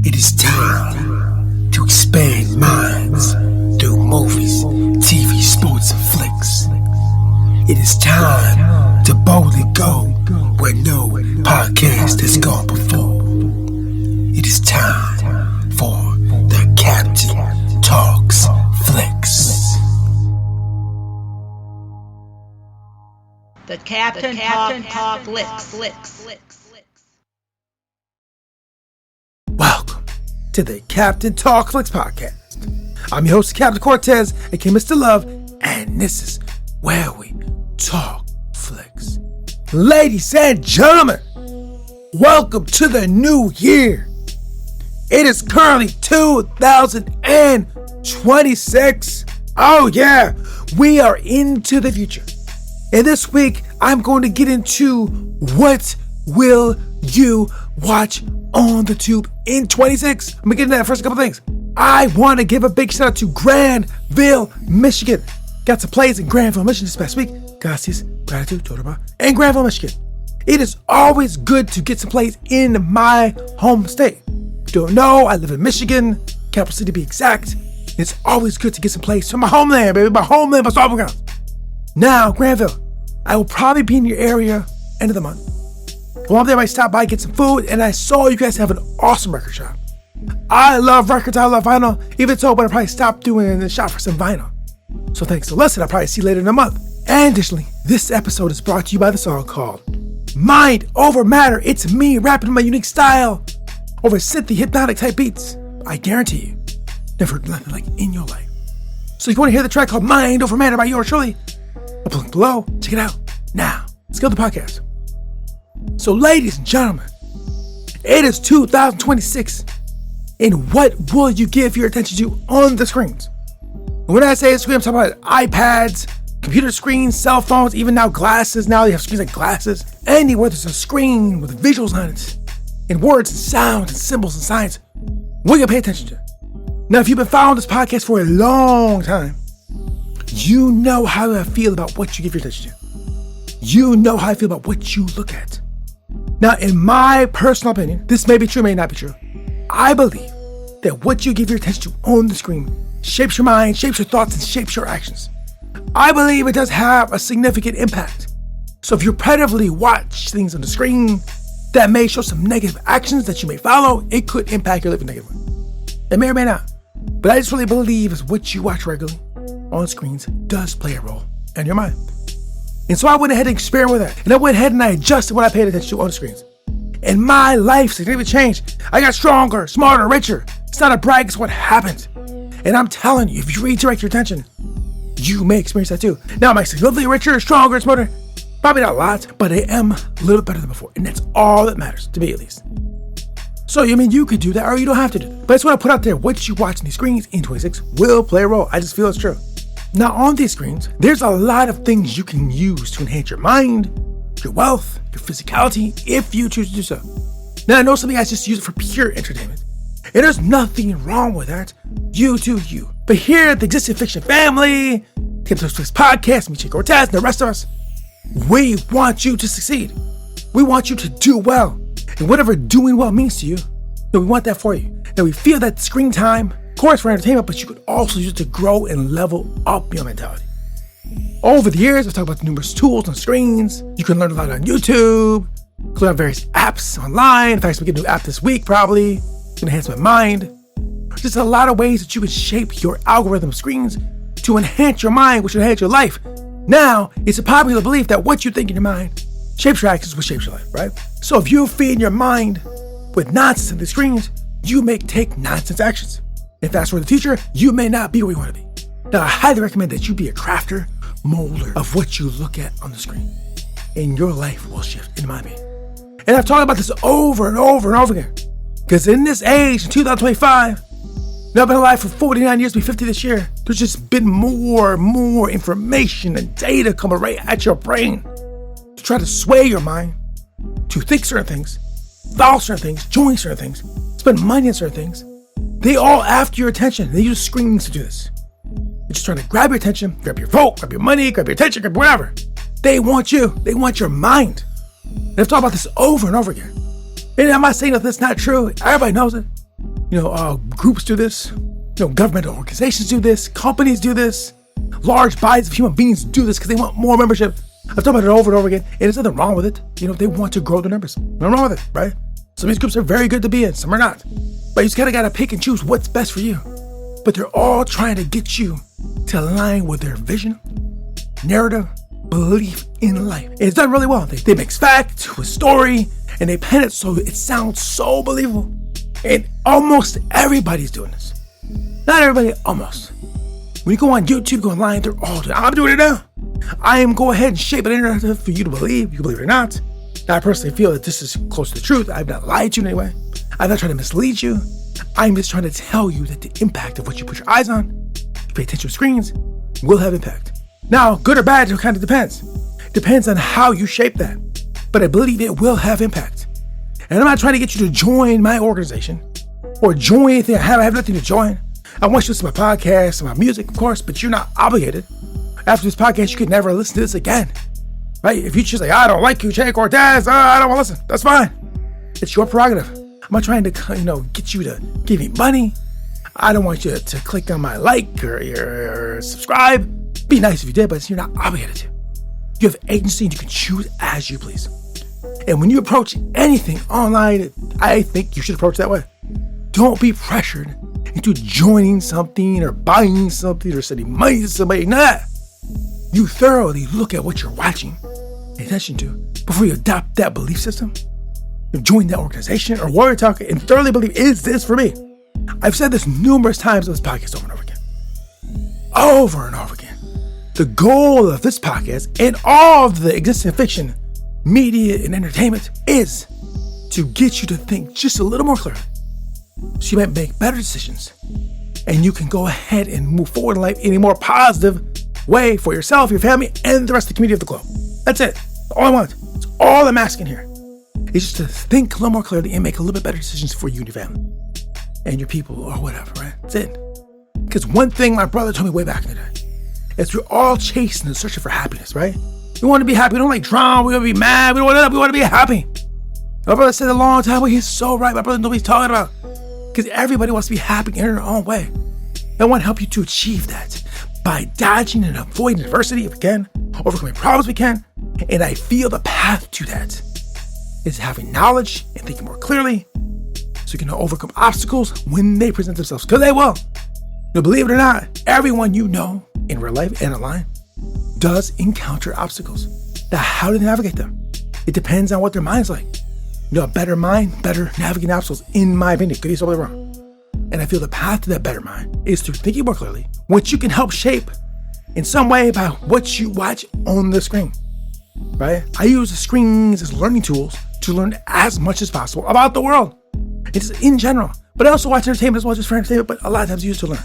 It is time to expand minds through movies, TV, sports, and flicks. It is time to boldly go where no podcast has gone before. It is time for the Captain Talks Flicks. The Captain Talk Flicks. Welcome to the Captain Talk Flicks podcast. I'm your host, Captain Cortez, aka Mr. Love, and this is where we talk flicks. Ladies and gentlemen, welcome to the new year. It is currently 2026. Oh yeah, we are into the future. And this week, I'm going to get into what will you watch on the tube in 26. I'm going to get into that first couple things. I want to give a big shout out to Granville, Michigan. Got some plays in Granville, Michigan this past week. Gracias, gratitude, Todorba, and Granville, Michigan. It is always good to get some plays in my home state. If you don't know, I live in Michigan, capital city to be exact. It's always good to get some plays from my homeland, baby. My homeland, my stomping grounds. Now, Granville, I will probably be in your area end of the month. While I'm there, I might stop by, get some food, and I saw you guys have an awesome record shop. I love records, I love vinyl. Even so, but I'll probably stop doing the shop for some vinyl. So thanks to listen, I'll probably see you later in the month. And additionally, this episode is brought to you by the song called Mind Over Matter. It's me rapping in my unique style over synthy hypnotic type beats. I guarantee you, never heard nothing like in your life. So if you want to hear the track called Mind Over Matter by yours truly, I'll link below. Check it out. Now, let's go to the podcast. So, ladies and gentlemen, it is 2026. And what will you give your attention to on the screens? And when I say screen, I'm talking about iPads, computer screens, cell phones, even now glasses. Now they have screens like glasses. Anywhere there's a screen with visuals on it, and words and sounds and symbols and signs, what you pay attention to? Now, if you've been following this podcast for a long time, you know how I feel about what you give your attention to. You know how I feel about what you look at. Now, in my personal opinion, this may be true, may not be true. I believe that what you give your attention to on the screen shapes your mind, shapes your thoughts, and shapes your actions. I believe it does have a significant impact. So if you repetitively watch things on the screen that may show some negative actions that you may follow, it could impact your life negatively. It may or may not. But I just really believe is what you watch regularly on screens does play a role in your mind. And so I went ahead and experimented with that. And I went ahead and I adjusted what I paid attention to on the screens. And my life significantly changed. I got stronger, smarter, richer. It's not a brag, it's what happened. And I'm telling you, if you redirect your attention, you may experience that too. Now, am I significantly richer, stronger, smarter? Probably not a lot, but I am a little better than before. And that's all that matters, to me at least. So, you could do that or you don't have to do that. But I just want to put out there, what you watch on these screens in 26 will play a role. I just feel it's true. Now, on these screens, there's a lot of things you can use to enhance your mind, your wealth, your physicality, if you choose to do so. Now, I know some of you guys just use it for pure entertainment, and there's nothing wrong with that. You do you. But here at the Existing Fiction family, the Flicks podcast, me, Chico Cortez, and the rest of us, we want you to succeed. We want you to do well. And whatever doing well means to you, we want that for you. Now, we feel that screen time, of course, for entertainment, but you could also use it to grow and level up your mentality. Over the years, I've talked about the numerous tools on screens. You can learn a lot on YouTube, click on various apps online. In fact, we get a new app this week, probably. It's gonna enhance my mind. Just a lot of ways that you can shape your algorithm of screens to enhance your mind, which will enhance your life. Now, it's a popular belief that what you think in your mind shapes your actions, which shapes your life, right? So if you feed your mind with nonsense on the screens, you may take nonsense actions. If that's for the future, you may not be where you want to be. Now, I highly recommend that you be a crafter, molder of what you look at on the screen. And your life will shift, in my opinion. And I've talked about this over and over and over again. Because in this age, in 2025, now I've been alive for 49 years, be 50 this year, there's just been more information and data coming right at your brain to try to sway your mind to think certain things, follow certain things, join certain things, spend money on certain things. They all after your attention. They use screens to do this. They're just trying to grab your attention, grab your vote, grab your money, grab your attention, grab whatever. They want you. They want your mind. And I've talked about this over and over again. And I'm not saying that that's not true. Everybody knows it. Groups do this. Governmental organizations do this. Companies do this. Large bodies of human beings do this because they want more membership. I've talked about it over and over again, and there's nothing wrong with it. They want to grow their numbers. Nothing wrong with it, right? Some of these groups are very good to be in, some are not. But you just kind of got to pick and choose what's best for you. But they're all trying to get you to align with their vision, narrative, belief in life. And it's done really well. They mix fact with story, and they pen it so it sounds so believable. And almost everybody's doing this. Not everybody, almost. When you go on YouTube, go online, they're all doing it. I'm doing it now. I am go ahead and shape an narrative for you to believe. You believe it or not. Now, I personally feel that this is close to the truth. I've not lied to you in any way. I'm not trying to mislead you. I'm just trying to tell you that the impact of what you put your eyes on, you pay attention to screens, will have impact. Now, good or bad, it kind of depends. Depends on how you shape that. But I believe it will have impact. And I'm not trying to get you to join my organization or join anything. I have nothing to join. I want you to listen to my podcast and my music, of course, but you're not obligated. After this podcast, you could never listen to this again. Right? If you choose I don't like you, Jay Cortez, I don't want to listen. That's fine. It's your prerogative. I'm not trying to, get you to give me money. I don't want you to click on my like or subscribe. Be nice if you did, but you're not obligated to. You have agency and you can choose as you please. And when you approach anything online, I think you should approach that way. Don't be pressured into joining something or buying something or sending money to somebody. Nah. You thoroughly look at what you're watching, pay attention to, before you adopt that belief system. You join that organization or Warrior Talk and thoroughly believe, is this for me? I've said this numerous times on this podcast over and over again. Over and over again. The goal of this podcast and all of the existing fiction, media, and entertainment is to get you to think just a little more clearly. So you might make better decisions and you can go ahead and move forward in life in a more positive way for yourself, your family, and the rest of the community of the globe. That's it. That's all I want. It's all I'm asking here. It's just to think a little more clearly and make a little bit better decisions for you and your family and your people or whatever, right? That's it. Because one thing my brother told me way back in the day is we're all chasing and searching for happiness, right? We want to be happy. We don't like drama. We want to be mad. We don't want to. We want to be happy. My brother said a long time ago, he's so right. My brother knows what he's talking about. Because everybody wants to be happy in their own way. I want to help you to achieve that by dodging and avoiding adversity if we can, overcoming problems if we can. And I feel the path to that is having knowledge and thinking more clearly so you can overcome obstacles when they present themselves. Because they will. Believe it or not, everyone you know in real life and online does encounter obstacles. Now, how do they navigate them? It depends on what their mind's like. A better mind, better navigating obstacles, in my opinion. Could be totally wrong. And I feel the path to that better mind is through thinking more clearly, which you can help shape in some way by what you watch on the screen, right? I use the screens as learning tools to learn as much as possible about the world. It's in general, but I also watch entertainment as well, just for entertainment, but a lot of times I use it to learn.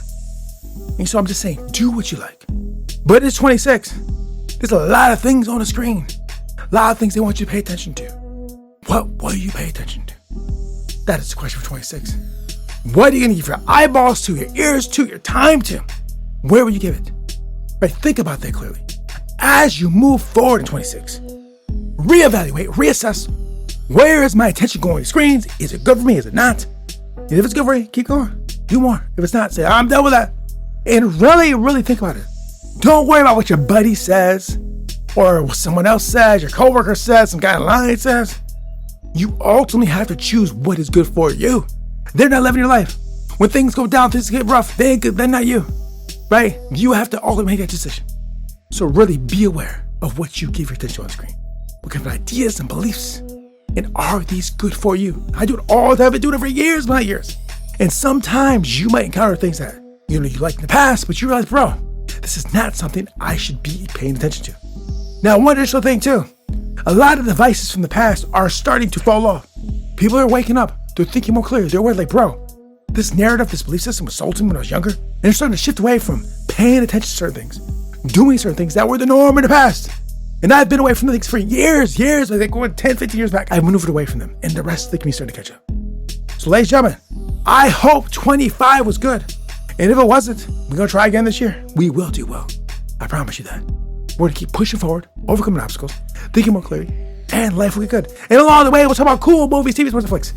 And so I'm just saying, do what you like. But it's 26. There's a lot of things on the screen. A lot of things they want you to pay attention to. What will you pay attention to? That is the question for 26. What are you going to give your eyeballs to, your ears to, your time to? Where will you give it? Right, think about that clearly. As you move forward in 26, reevaluate, reassess. Where is my attention going? Screens? Is it good for me? Is it not? And if it's good for you, keep going. Do more. If it's not, say, I'm done with that. And really, really think about it. Don't worry about what your buddy says or what someone else says, your coworker says, some guy online says. You ultimately have to choose what is good for you. They're not living your life. When things go down, things get rough, they're not you, right? You have to ultimately make that decision. So really be aware of what you give your attention on the screen. What kind of ideas and beliefs, and are these good for you? I do it all the time. I've been doing it for years, not years. And sometimes you might encounter things that you liked in the past, but you realize, bro, this is not something I should be paying attention to. Now, one additional thing too, a lot of the vices from the past are starting to fall off. People are waking up. They're thinking more clearly. They're aware, like, bro, this narrative, this belief system was sold to me when I was younger. And they're starting to shift away from paying attention to certain things, doing certain things that were the norm in the past. And I've been away from the things for years. I think going 10, 15 years back, I've maneuvered away from them. And the rest of the community starting to catch up. So ladies and gentlemen, I hope 25 was good. And if it wasn't, we're going to try again this year. We will do well. I promise you that. We're going to keep pushing forward, overcoming obstacles, thinking more clearly, and life will get good. And along the way, we'll talk about cool movies, TV, sports, and flicks.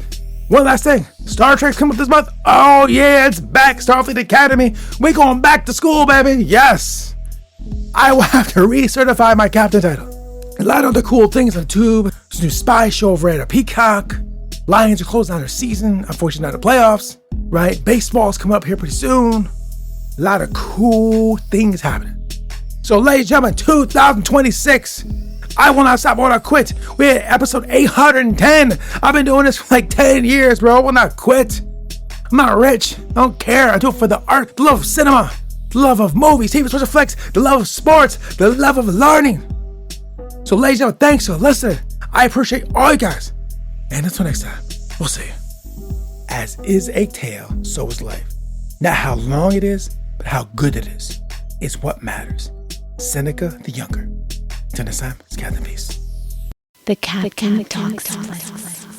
One last thing. Star Trek's coming up this month. Oh yeah, it's back. Starfleet Academy. We going back to school, baby. Yes. I will have to recertify my captain title. A lot of the cool things on Tube. There's a new spy show over at Peacock. Lions are closing out their season. Unfortunately, not the playoffs. Right? Baseball's coming up here pretty soon. A lot of cool things happening. So, ladies and gentlemen, 2026. I will not stop. I will not quit. We're at episode 810. I've been doing this for like 10 years, bro. I will not quit. I'm not rich. I don't care. I do it for the art, the love of cinema, the love of movies, TV, special effects, the love of sports, the love of learning. So, ladies and gentlemen, thanks for listening. I appreciate all you guys. And until next time, we'll see you. As is a tale, so is life. Not how long it is, but how good it is what matters. Seneca the Younger. Until next time, it's Captain Peace. The Captain Talks.